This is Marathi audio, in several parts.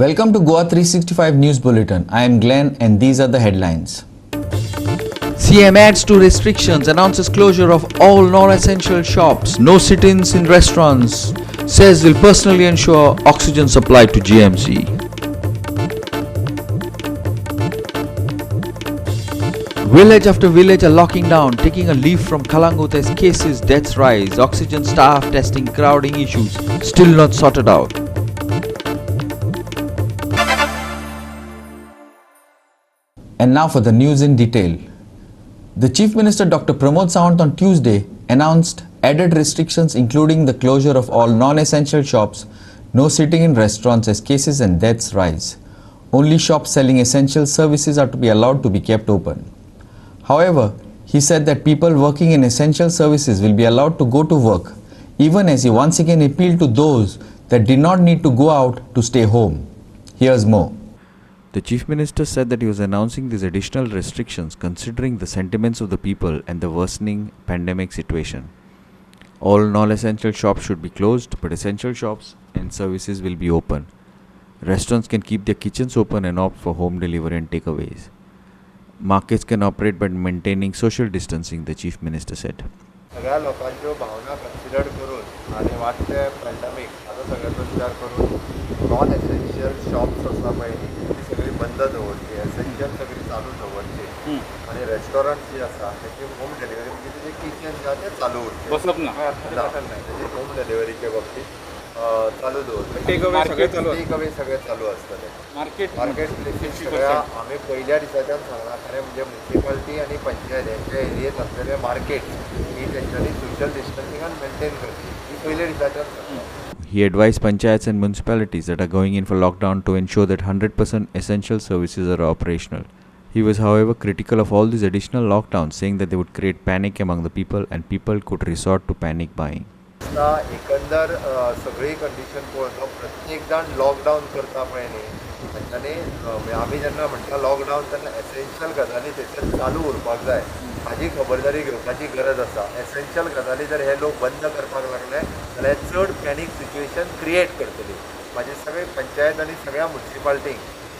Welcome to Goa 365 News Bulletin. I am Glenn and these are the headlines. CM adds to restrictions, announces closure of all non-essential shops, no sit-ins in restaurants, says will personally ensure oxygen supply to GMC. Village after village are locking down, taking a leaf from Kalangut as cases, deaths rise, oxygen staff testing, crowding issues still not sorted out. And now for the news in detail. The Chief Minister Dr. Pramod Sawant on Tuesday announced added restrictions including the closure of all non-essential shops, no sitting in restaurants as cases and deaths rise. Only shops selling essential services are to be allowed to be kept open. However, he said that people working in essential services will be allowed to go to work, even as he once again appealed to those that did not need to go out to stay home. Here's more. The Chief Minister said that he was announcing these additional restrictions considering the sentiments of the people and the worsening pandemic situation. All non-essential shops should be closed, but essential shops and services will be open. Restaurants can keep their kitchens open and opt for home delivery and takeaways. Markets can operate by maintaining social distancing, the Chief Minister said. सगळ्या लोकांच्यो भावना कन्सिडर करून आणि वाटते पॅन्डेमिक हाचो सगळ्याचो विचार करून नॉन एसेन्शियल शॉप्स आसा पळय ती सगळी बंद दवरची, एसेन्शियल सगळी चालू दवरची आणि रेस्टॉरंट जी आसा तेची होम डिलिव्हरी म्हणजे तेजे किचन जे आसा ते चालू उरचे बसप ना तेजी होम डिलिव्हरीच्या बाबतीत चालू दवरचे. टेक अवे सगळे चालू टेक अवे सगळे चालू आसतले. मार्केट प्लेसीस सगळ्या आमी पहिल्या दिसाच्यान सांगला खरें म्हणजे म्युनिसिपालिटी आणि पंचायत यांच्या एरियेत असलेले मार्केट ही तेंच्यांनी सोशल डिस्टन्सिंगान मेंटेन करची ही पहिल्या दिसाच्यान सांगला. He advised panchayats and municipalities that are going in for lockdown to ensure that 100% essential services are operational. He was, however, critical of all these additional lockdowns, saying that they would create panic among the people and people could resort to panic buying. एकंदर सगळी कंडिशन पळोवन प्रत्येक जाण लॉकडावन करता पळय न्ही तांच्यानी आमी जेन्ना म्हणटा लॉकडावन तेन्ना एसेन्शियल गजाली थंयसर चालू उरपाक जाय हाजी खबरदारी घेवपाची गरज आसा. एसेन्शियल गजाली जर हे लोक बंद करपाक लागले जाल्यार चड पॅनीक सिच्युएशन क्रिएट करतली. म्हाजे सगळे पंचायत आनी सगळ्या म्युनिसिपालिटीक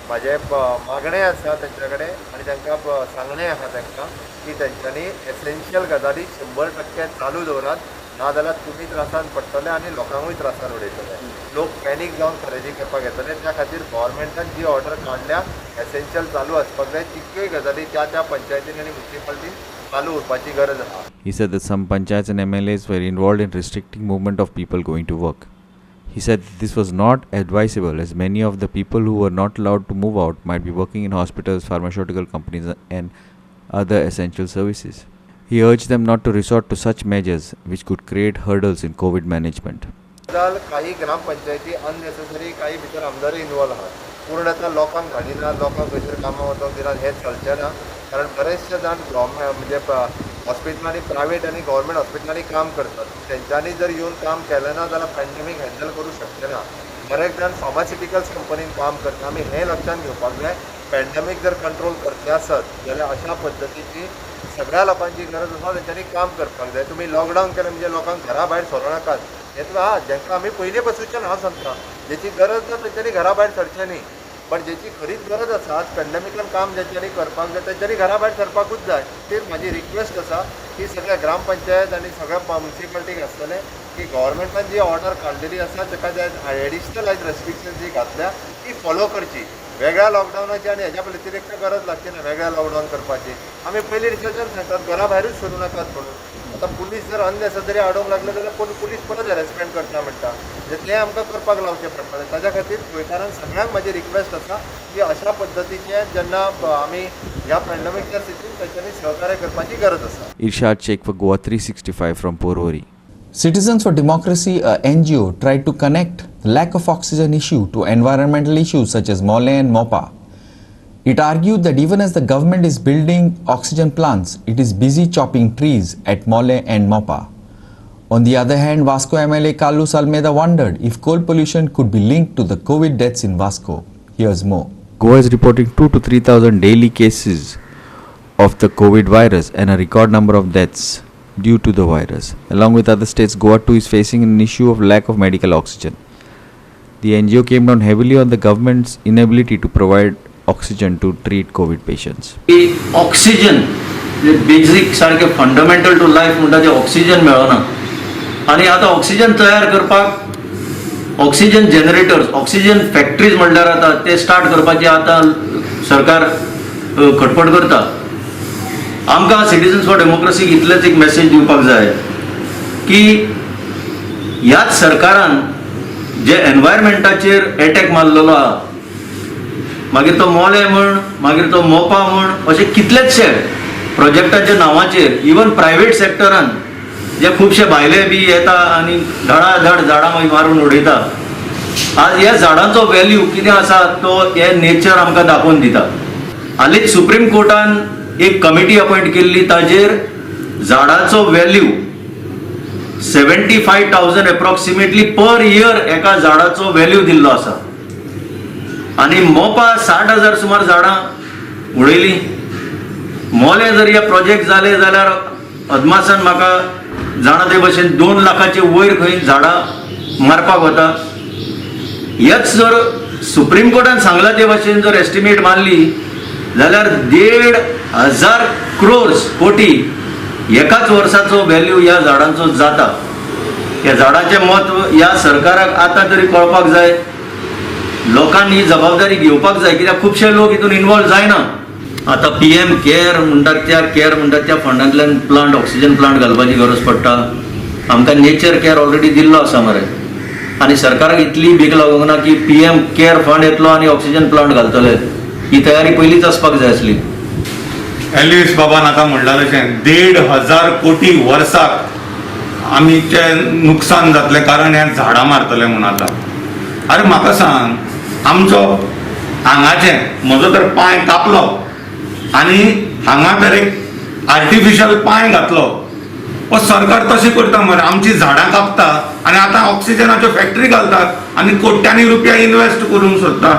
म्हाजें मागणें आसा तेंच्या कडेन आनी तांकां सांगणें आसा तांकां की तेंच्यांनी एसेन्शियल गजाली 100% चालू दवरात, नाजाल्यार तुमी त्रासान पडटले आनी लोकांकूय त्रासान उडयतले. लोक पॅनीक जावन खरेदी करपाक येतले. त्या खातीर गव्हर्मेंटान जी ऑर्डर काडल्या एसेन्शियल चालू आसपाक जाय तितक्योय गजाली त्या पंचायतीन आनी म्युनिसिपालिटीन चालू उरपाची गरज आसा. He said that some panchayats and MLAs were involved in restricting movement of people going to work. He said this was not advisable as many of the people who were not allowed to move out might be working in hospitals, pharmaceutical companies and other essential services. He urged them not to resort to such measures which could create hurdles in COVID management. काही ग्रामपंचायती अननेसेसरी काही भितर आमदारी इन्वॉल्व आहात. पूर्णतः लोकांक घालिना, लोकांक खंयसर कामां वचोंक दिना हें चलचें ना. कारण बरेचशे जाण म्हणजे हॉस्पिटलांनी प्रायवेट आनी गव्हर्मेंट हॉस्पिटलांनी काम करतात. तेंच्यांनी जर येवन काम केलें ना जाल्यार पॅन्डेमीक हँडल करूं शकचे ना. बरेच जाण फार्मास्युटिकल्स कंपनीन काम करता. आमी हें लक्षात घेवपाक जाय पॅन्डेमीक जर कंट्रोल करचे आसत जाल्यार अशा पद्दतीची सगळ्या लोकांची गरज आसा तेंच्यांनी काम करपाक जाय. तुमी लॉकडावन केलें म्हणजे लोकांक घरा भायर सरूं नाकात. हें जेंकां आमी पयलीं पासूनच्यान हांव सांगता जेची गरज ना तेंच्यांनी घरा भायर सरचें न्ही. पण जेची खरीच गरज आसा पॅन्डेमिकान काम जेंच्यांनी करपाक जाय तेंच्यांनी घरा भायर सरपाकूच जाय. तीच म्हाजी रिक्वेस्ट आसा की सगळ्या ग्रामपंचायत आनी सगळ्या म्युनिसिपालिटीक आसतलें की गव्हर्मेंटान जी ऑर्डर काडलेली आसा ताका जे एडिशनल रेस्ट्रिक्शन जी घातल्या ती फॉलो करची. वेगळ्या लॉकडावनाची आनी हेज्या व्यतिरिक्त गरज लागची ना वेगळ्या लॉकडावन करपाची. आमी पयलीं रिसर्चान सांगतात घरा भायरूच सरूं नाकात म्हणून. आतां पुलीस जर अननेसेसरी हाडूंक लागले जाल्यार पुलीस परत हॅरेसमेंट करता म्हणटा तें आमकां करपाक लावचें पडटलें. ताज्या खातीर गोंयकारांक सगळ्यांक म्हाजी रिक्वेस्ट आसा की अशा पद्दतीचें जेन्ना आमी ह्या पॅन्डेमिकच्या स्थितीन तेंच्यांनी सहकार्य करपाची गरज आसा. Irshad Sheikh for Goa 365 from Porvorim. Citizens for Democracy, a NGO, tried to connect the lack of oxygen issue to environmental issues such as Mole and Mopa. It argued that even as the government is building oxygen plants, it is busy chopping trees at Mole and Mopa. On the other hand, Vasco MLA Carlos Almeida wondered if coal pollution could be linked to the COVID deaths in Vasco. Here's more. Goa is reporting 2,000 to 3,000 daily cases of the COVID virus and a record number of deaths due to the virus. Along with other states, Goa too is facing an issue of lack of medical oxygen. The NGO came down heavily on the government's inability to provide oxygen to treat COVID patients. Oxygen जे बेसिक सारखे फंडमेंटल टू लायफ म्हणटा ते ऑक्सिजन मेळना आनी आतां ऑक्सिजन तयार करपाक ऑक्सिजन जनरेटर्स ऑक्सिजन फॅक्टरीज म्हणल्यार आतां ते स्टार्ट करपाचे आतां सरकार खटपट करता. आमकां सिटिझन्स फॉर डेमोक्रेसीक इतलेंच एक मेसेज दिवपाक जाय की ह्याच सरकारान जे एनवायरमेंटाचेर एटॅक मारलेलो आहा, मागीर तो मोले म्हण मागीर तो मोपा म्हण अशे कितलेचशे प्रोजेक्टाच्या नांवाचेर इवन प्रायवेट सेक्टरान जे खुबशे भायले बी येता आनी धडाधड झाडां मागीर मारून उडयता. आज ह्या झाडांचो व्हॅल्यू कितें आसा तो हे नेचर आमकां दाखोवन दिता. हालींच सुप्रीम कोर्टान एक कमिटी अपॉयंट केल्ली, ताजेर झाडाचो व्हॅल्यू 75,000 एप्रॉक्सिमेटली पर इयर एका झाडाचो व्हॅल्यू दिल्लो आसा आनी मोपा 60,000 सुमार झाडां उडयली. मोले जर हे प्रोजेक्ट जाले जाल्यार अदमासान म्हाका जाणा ते भशेन 2 लाखाचे वयर खंय झाडां मारपाक वता. हेच जर सुप्रीम कोर्टान सांगला ते भशेन जर एस्टिमेट मारली जाल्यार 1,500 crores कोटी एकाच वर्साचो व्हॅल्यू ह्या झाडांचो जाता. ह्या झाडाचें म्हत्व ह्या सरकाराक आतां तरी कळपाक जाय. लोकांनी ही जबाबदारी घेवपाक जाय, कित्याक खुबशे लोक हितून इन्वॉल्व जायना. आतां PM केअर म्हणटात त्या फंडांतल्यान प्लांट ऑक्सिजन प्लांट घालपाची गरज पडटा. आमकां नेचर केअर ऑलरेडी दिल्लो आसा मरे, आनी सरकाराक इतली भीक लागूंक ना की PM केअर फंड येतलो आनी ऑक्सिजन प्लांट घालतले. ही तयारी पयलींच आसपाक जाय आसली. एल्विस बाबा नाका म्हणटा तशें 1,500 कोटी वर्साक आमीचें नुकसान जातलें कारण हे झाडां मारतले म्हूण आतां. अरे म्हाका सांग, आमचो हांगाचें म्हजो तर पांय कापलो आनी हांगा तर एक आर्टिफिशियल पांय घातलो. सरकार तशें करता मरे, आमची झाडां कापता आनी आतां ऑक्सिजनाच्यो फॅक्टरी घालतात आनी कोट्यांनी रुपया इन्वेस्ट करूंक सोदता.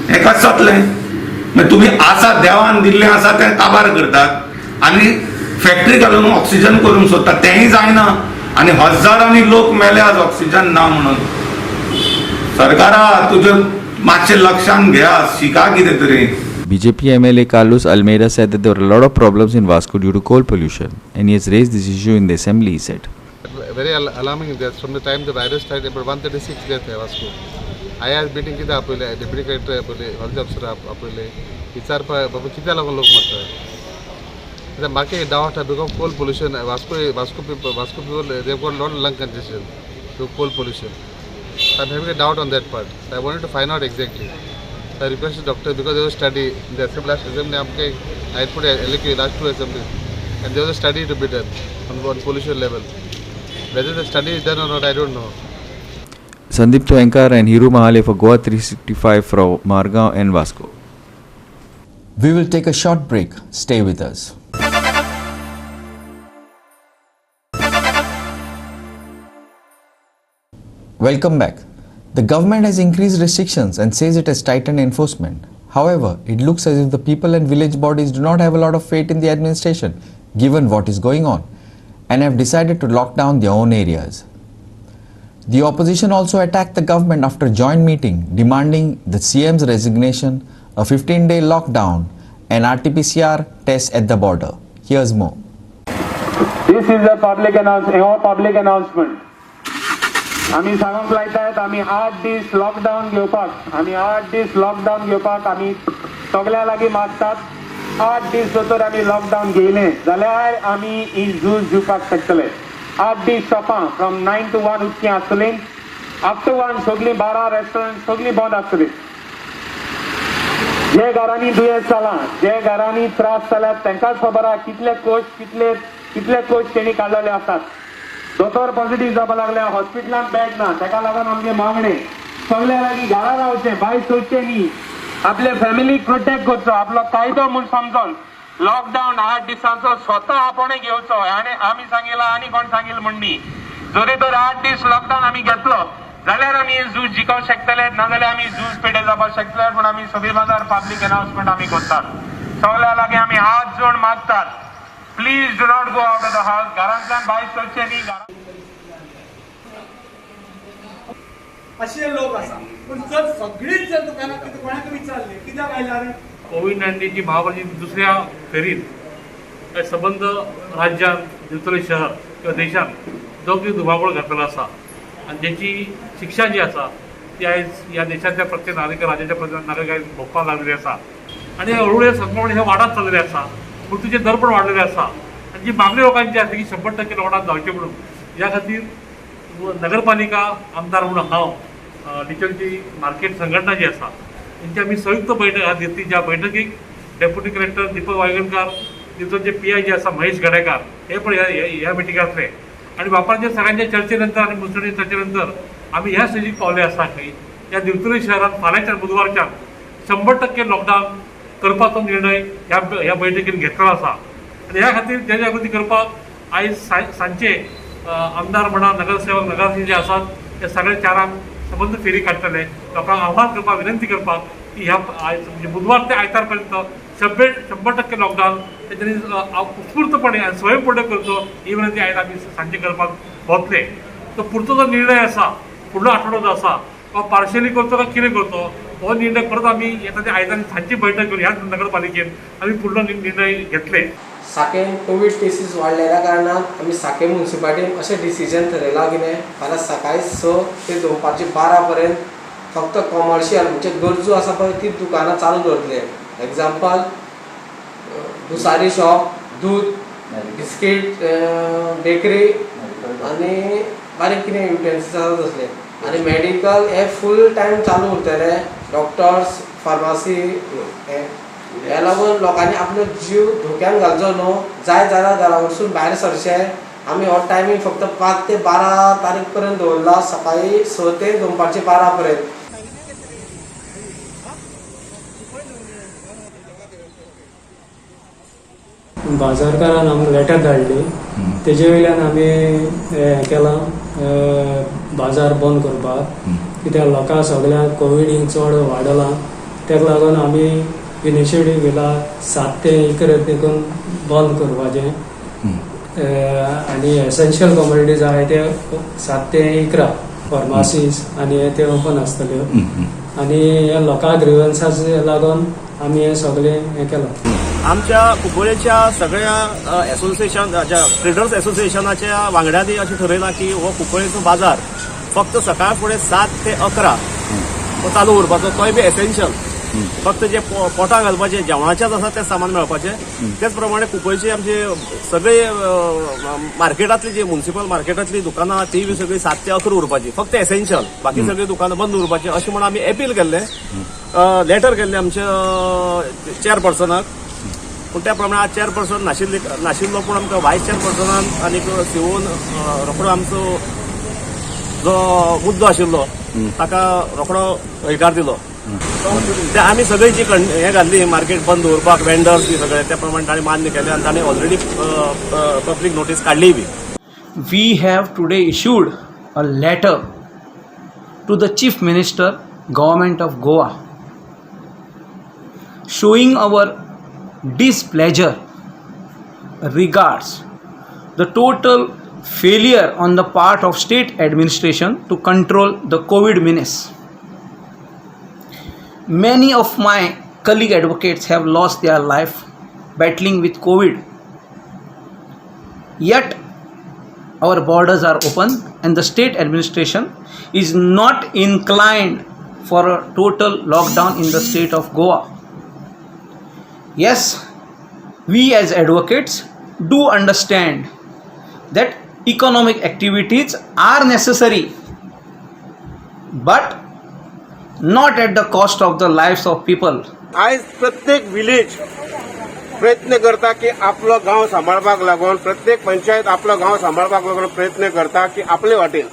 हेकाच जातलें. मागीर तुमी आसा देवान दिल्लें आसा तें काबार करतात आनी फॅक्टरी घालून ऑक्सिजन करूंक सोदतात. तेंय जायना आनी हजारांनी लोक मेले आज ऑक्सिजन ना म्हणून. सरकारा तुजें मातशें लक्षांत घेया, शिका कितें तरी. BJP MLA Carlos Almeida said that there were a lot of problems in Vasco due to coal pollution, and he has raised this issue in the assembly, he said. Very alarming deaths from the time the virus started. About 136 deaths in Vasco. I had meeting किती आपले डेप्युटी कलेक्टर आपले हेल्थ ऑफिसर आपले विचार बाबा किती लोक मारतात. मागे डाउट है because coal pollution Vasco people they've got a lot of lung congestion to coal pollution. So I'm having a doubt on that part. So I wanted to find out exactly. So I requested doctor because there was a study in the last assembly. I put a LQ last 2 assemblies, and there was a study to be done on pollution level. Whether the study is done or not, I don't know. Sandeep Toenkar and Hiru Mahale for Goa 365 from Margao and Vasco. We will take a short break. Stay with us. Welcome back. The government has increased restrictions and says it has tightened enforcement. However, it looks as if the people and village bodies do not have a lot of faith in the administration, given what is going on, and have decided to lock down their own areas. The opposition also attacked the government after a joint meeting demanding the CM's resignation, a 15-day lockdown, and RT-PCR tests at the border. Here's more. This is a public announcement. आम्ही सांगूंक लायतात आम्ही 8 दीस लॉकडावन घेवपाक आम्ही सगळ्या लागीं मागतात. 8 दीस भितर आम्ही लॉकडावन घेयले जाल्यार आम्ही ही झूज दिवपाक शकतले. 8 दीस शॉपां फ्रॉम 9 to 1 उदकी आसतली. आफ्टर 1 सगळीं बारा रेस्टॉरंट सगळीं बंद आसतली. जे घरांनी दुयेंस जालां, जे घरांनी त्रास जाल्यात तांकांच खबर आहा कितले कोच तेणी काडलेले आसात. दोतोर पॉझिटिव्ह जावपाक लागल्या, हॉस्पिटलांत बेड ना, ताका लागून आमचे मागणे सगळ्या लागीं घरा रावचें, भायर सरचें न्ही, आपले फॅमिलीक प्रोटेक्ट करचो, आपलो कायदो म्हूण समजून लॉकडावन 8 दिसांचो स्वता आपणें घेवचो. आनी आमी सांगिल्ला आनी कोण सांगिल्लें म्हण न्ही. जरी तर 8 दीस लॉकडावन आमी घेतलो जाल्यार आमी ही झूज जिखोवंक शकतले, नाजाल्यार आमी झूज पेडे जावपाक शकतले म्हूण आमी सभेमादार पब्लीक अनाउन्समेंट आमी करतात. सगळ्या लागीं आमी हात जोड मागतात, please do not go out of the house. घरांतल्यान भायर सरचें न्ही. असे लोक आसा पण जर सगळीच जर दुकानां कोणाक विचारले कित्याक आयल्यार कोविड-19 ची महामारीची दुसऱ्या फेरीत संबंध राज्यात दिवतले शहर किंवा देशात दोगूय दुबावळ घातलेलो आसा आणि त्याची शिक्षा जी आसा ती आयज या देशाच्या प्रत्येक नागरिक राज्याच्या प्रत्येक नागरिकांक भोगपाक लागलेली आसा आणि हळूहळू संक्रमण हे वाढत चाललेले आसा मृत्यूचे दर पण वाढलेले आसा आणि जी मागणी लोकांची आसा की 100% लॉकडाऊन जावचे म्हणून या खातीर नगरपालिका आमदार म्हणून हांव डिचलची मार्केट संघटना जी आसा त्यांची आमी संयुक्त बैठक आज घेतली ज्या बैठकीक डेप्युटी कलेक्टर दीपक वायगणकार तिथून जे PI जे आसा महेश गडेकार हे पण ह्या मिटिंगाक आसले आणि बापांच्या सगळ्यांच्या चर्चेनंतर आणि मुसळी चर्चेनंतर आम्ही ह्या स्टेजीक पावले आसा की या दिवतुली शहरात फाल्यांच्या बुधवारच्या 100% लॉकडाऊन करपाचो निर्णय ह्या बैठकीन घेतलेलो आसा आणि ह्या खातीर जनजागृती करपाक आयज सांजचे आमदार म्हणा नगरसेवक नगराध्यक्ष जे आसात ते सगळे चारांक संबंध फेरी काडटले लोकांक आव्हान करपाक विनंती करपाक की ह्या म्हणजे बुधवार ते आयतार पर्यंत 100% लॉकडाऊन त्याच्यानी उत्स्फूर्तपणे आणि स्वयंपूर्ण करतो ही विनंती आयज आम्ही सांजे करपाक वतले तो पुढचो जो निर्णय आसा फुडलो आठवडो जो आसा तो पार्शली करतो का कितें करतो हो निर्णय परत आम्ही येता आयतारी सांजची बैठक करून ह्याच नगरपालिकेन आम्ही फुडलो निर्णय घेतले. साकेन कोविड केसीस वाडलेल्या कारणान आमी साकेन म्युन्सिपालिटीन अशें डिसिजन ठरयलां कितें फाल्यां सकाळी 6 ते दनपारचे 12 पर्यंत फक्त कॉमर्शियल म्हणजे गरजू आसा पळय ती दुकानां चालू दवरतले. एग्जाम्पल भुसारी शॉप, दूध, बिस्कीट, बेकरी आनी बारीक कितें युटेन्सिल्स आसा तसले आनी मेडिकल हे फूल टायम चालू उरतले. डॉक्टर्स, फार्मासी हे लागून लोकांनी आपलो जीव धोक्यान घालचो न्हू. जाय जाल्यार घरा वचून भायर सरचे. आमी हो टायमींग फक्त 5 ते 12 तारीख पर्यंत दवरला, सकाळी 6 ते दनपारचे 12 पर्यंत. बाजारकारान आमकां लेटर धाडली तेजे वयल्यान आमी हें केलां बाजार बंद करपाक कित्याक लोकां सगळ्यांक कोविड चड वाडलां तेका लागून आमी इनिशिएटीव घेतला 7 ते 11 देखून बंद करपाचें आनी एसेन्शियल कमोडिटीज आहाय ते 7 ते 11 फार्मासीज आनी ते ओपन आसतल्यो आनी हे लोकां ग्रिवन्सास लागून आमी हे सगळें हें केलां. आमच्या कुंकळेच्या सगळ्या एसोसिएशन ट्रेडर्स एसोसिएशनाच्या वांगड्यांनी अशें ठरयलां की हो कुंकळेचो बाजार फक्त सकाळ फुडें 7 ते 11 चालू उरपाचो. तोय बी एसेन्शियल फक्त जे पोटां घालपाचे जेवणाचेच आसा तें सामान मेळपाचें. तेच प्रमाणे कुंकळची आमची सगळी मार्केटांतली जी म्युन्सिपल मार्केटांतली दुकानां ती बी सगळी 7 ते 11 उरपाची फक्त एसेन्शियल बाकी सगळी दुकानां बंद उरपाची अशें म्हणून आमी अपील केल्लें. लेटर केल्लें आमच्या चेअरपर्सनाक पूण त्या प्रमाणे चेअरपर्सन नाशिल्लो पूण आमकां व्हायस चेअरपर्सनान आनीक सीओन रोखडो आमचो जो मुद्दो आशिल्लो ताका रोखडो हयकार दिलो. ते आमी सगळी जी हें घाल्ली मार्केट बंद दवरपाक वेंडर्स बी सगळे त्या प्रमाणे ताणें मान्य केलें आनी ताणें ऑलरेडी पब्लीक नोटीस काडली बी. We have today issued a letter to the Chief Minister, Government of Goa, showing our displeasure regards the total failure on the part of state administration to control the COVID menace. Many of my colleague advocates have lost their life battling with COVID. Yet our borders are open and the state administration is not inclined for a total lockdown in the state of Goa. Yes, we as advocates do understand that economic activities are necessary, but not at the cost of the lives of people. आज प्रत्येक विलेज प्रयत्न करता की आपलो गांव सांबाळपाक लागून प्रत्येक पंचायत आपलो गांव सांबाळपाक लागून प्रयत्न करता की आपले वाटेन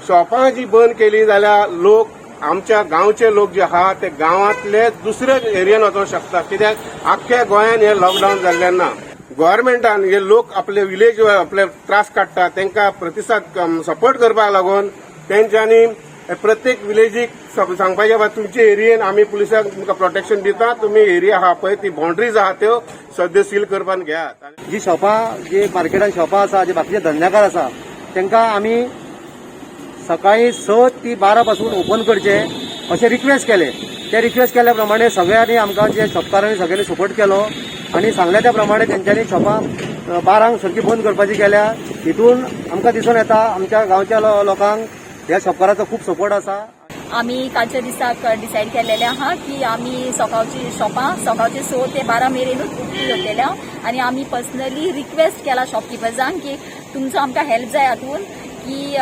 शॉपां जी बंद केली जाल्यार लोक आमच्या गांवचे लोक जे आहा ते गांवांतले दुसऱ्या एरियान वचूंक शकता. कित्याक आख्ख्या गोंयान हे लॉकडावन जाल्ल्यान ना. गव्हर्मेंटान हे लोक आपले विलेज आपले त्रास काडटा तांकां प्रतिसाद सपोर्ट करपाक लागून तेंच्यांनी प्रत्येक विलेजीक सांगपाचें बाबा तुमच्या एरियेन आमी पुलिसांक तुमकां प्रोटेक्शन दिता. तुमी एरिया आहा पळय ती बाउंड्रीज आहा त्यो सद्य सील करपान घेयात. जी शॉपां जी मार्केटान शॉपां आसा जे बाकीचे धंद्याकार आसा तांकां आमी सकाळी 6 ते 12 पासून ओपन करचे अशें रिक्वेस्ट केले. ते रिक्वेस्ट केल्या प्रमाणे सगळ्यांनी आमकां जे शॉपकारांनी सगळ्यांनी सपोर्ट केलो आणि सांगल्या त्या प्रमाणे तेंच्यांनी शॉपां 12 सारकी बंद करपाची केल्या. हितून आमकां दिसून येता आमच्या गांवच्या लोकांक ह्या शॉपकाराचो खूब सपोर्ट आसा. आम्ही कालच्या दिसाक डिसाईड केलेले आहा की आम्ही सकाळची शॉपां सकाळचे 6 ते 12 मेरेनूच उक्ती दवरलेल्या आणि आम्ही पर्सनली रिक्वेस्ट केला शॉपकिपर्सांक की तुमचो आमकां हेल्प जाय हातून की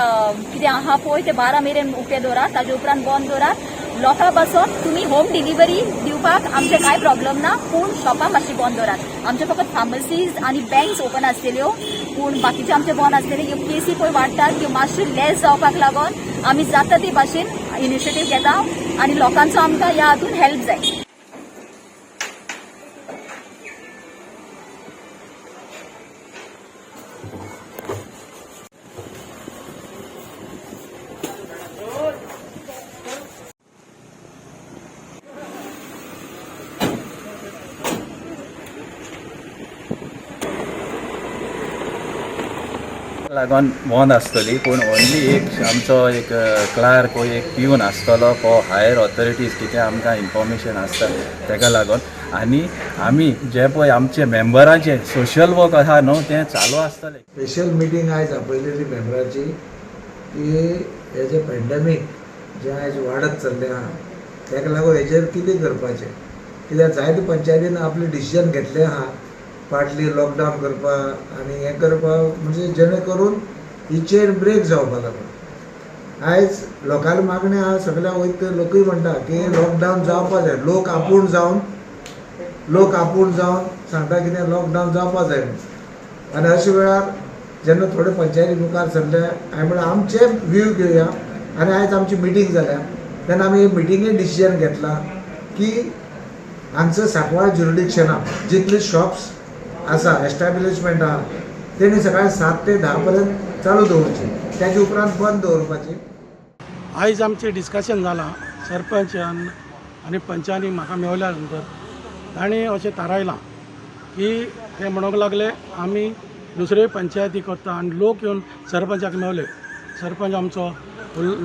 कितें आहा पळय ते 12 मेरेन उक्ते दवरात, ताजे उपरांत बंद दवरात. लोकां पासून तुम्ही होम डिलिव्हरी दिवपाक आमचे कांय प्रॉब्लेम ना, पूण शॉपां मातशी बंद दवरात. आमचे फकत फार्मसीज आनी बँक्स ओपन आसलेल्यो, पूण बाकीचे आमचे बंद आसलेले. ह्यो केसी पळय वाडटात त्यो मातशे लेस जावपाक लागून आमी जाता ते भाशेन इनिशिएटीव घेता आनी लोकांचो आमकां ह्या हातून हेल्प जाय. लागून बंद आसतली, पूण ओन्ली एक आमचो एक क्लार्क वो एक पिवन आसतलो फॉर हायर ऑथॉरिटीज कितें आमकां इन्फॉर्मेशन आसता तेका लागून. आनी आमी जे पळय आमचे मेंबरांचे सोशल वर्क आसा न्हू तें चालू आसतलें. स्पेशल मिटींग आयज आपयलेली मेंबराची की हे जे पॅन्डेमीक जे आयज वाडत चल्लें आहा तेका लागून हेजेर कितें करपाचें, कित्याक जायते पंचायतीन आपले डिसिजन घेतले आहा पार्टली लॉकडावन करपाक आनी हें करपाक, म्हणजे जेणे करून ही चेन ब्रेक जावपाक लागून. आयज लोकांली मागणी आहा, सगळ्या वैद्य लोकूय म्हणटा की लॉकडावन जावपा जाय. लोक आपूण जावन सांगता कितें लॉकडावन जावपा जाय. आनी अशे वेळार जेन्ना थोडे पंचायती मुखार सरले हांवें म्हणलें आमचे व्यू घेवया आनी आयज आमची मिटींग जाल्या तेन्ना आमी मिटिंगेन डिसिजन घेतला की हांगचं सांकवाळ ज्युरिडिक्शना जितले शॉप्स आसा एस्टॅब्लिशमेंट आहा तेणी सकाळी 7 ते 10 पर्यंत चालू दवरची, त्याच्या उपरांत बंद दवरपाची. आयज आमचें डिस्कशन जालां सरपंचान आनी पंचांनी म्हाका मेवल्या नंतर ताणें अशें थारायलां की ते म्हणूंक लागले आमी दुसरे पंचायती करता आनी लोक येवन सरपंचाक मेवले. सरपंच आमचो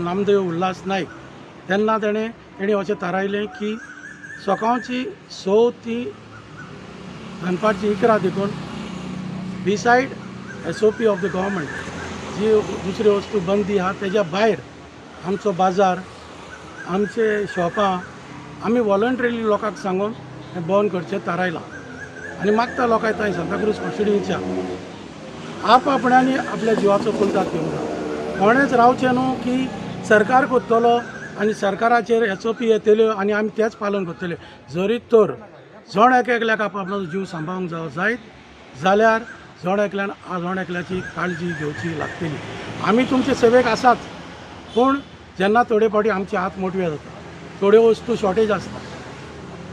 नामदेव उल्हास नायक तेन्ना तेणी अशें थारायलें की सकाळची 6 ती दनपारची 11 देखून बिसायड SOP ऑफ द गव्हर्मेंट जी दुसरी वस्तू बंदी आहा तेज्या भायर आमचो बाजार आमचे शॉपां आमी वॉलंटरीली लोकांक सांगून हें बंद करचें थारायलां. आनी मागता लोकांक थंय सांताक्रूज कॉन्स्टिट्युएन्सीच्या आपणांनी आपल्या जिवाचो कुलदार घेवंक कोणेच रावचें न्हू की सरकार करतलो आनी सरकाराचेर SOP येतल्यो आनी आमी तेच पालन करतले. जरी तर जण एकल्याक आपलो जीव सांबाळूंक जायत जाल्यार जण एकल्याची काळजी घेवची लागतली. आमी तुमचे सेवेक आसात, पूण जेन्ना थोडे फावटी आमचे हात मोटवे जाता, थोड्यो वस्तू शॉर्टेज आसता,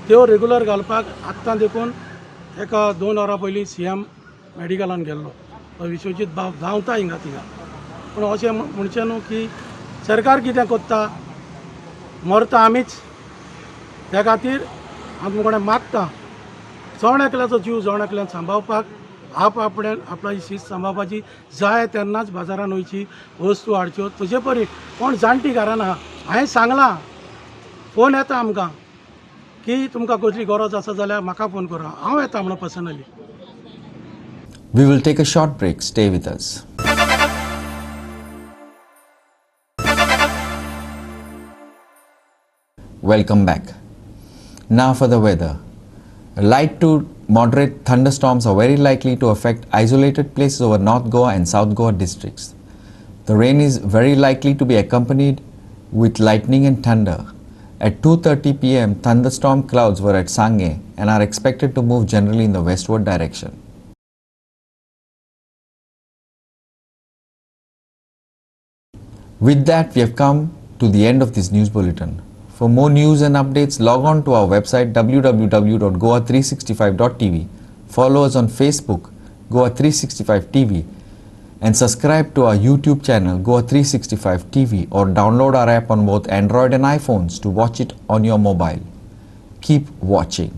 त्यो रेगुलर घालपाक आत्तां देखून एका 2 वरां पयलीं CM मेडिकलान गेल्लो तो विश्वजीत भाव धांवता हिंगा थिंगा. पूण अशें म्हणचें न्हू की सरकार कितें करता, मरता आमीच. त्या खातीर हांव कोणें मागता जण एकल्याचो जीव जण एकल्यान सांबाळपाक आपणाची शिस्त सांबाळपाची, जाय तेन्नाच बाजारान वयची, वस्तू हाडच्यो. तुजे परी कोण जाणटी घरान आहा, हांवें सांगलां, फोन येता आमकां की तुमकां कसली गरज आसा जाल्यार म्हाका फोन करा, हांव येता म्हणून personally. We will take a short break. Stay with us. Welcome back. Now for the weather. Light to moderate thunderstorms are very likely to affect isolated places over North Goa and South Goa districts. The rain is very likely to be accompanied with lightning and thunder. At 2:30 p.m., thunderstorm clouds were at Sangay and are expected to move generally in the westward direction. With that, we have come to the end of this news bulletin. For more news and updates, log on to our website www.goa365.tv. Follow us on Facebook, Goa365 TV, and subscribe to our YouTube channel, Goa365 TV, or download our app on both Android and iPhones to watch it on your mobile. Keep watching.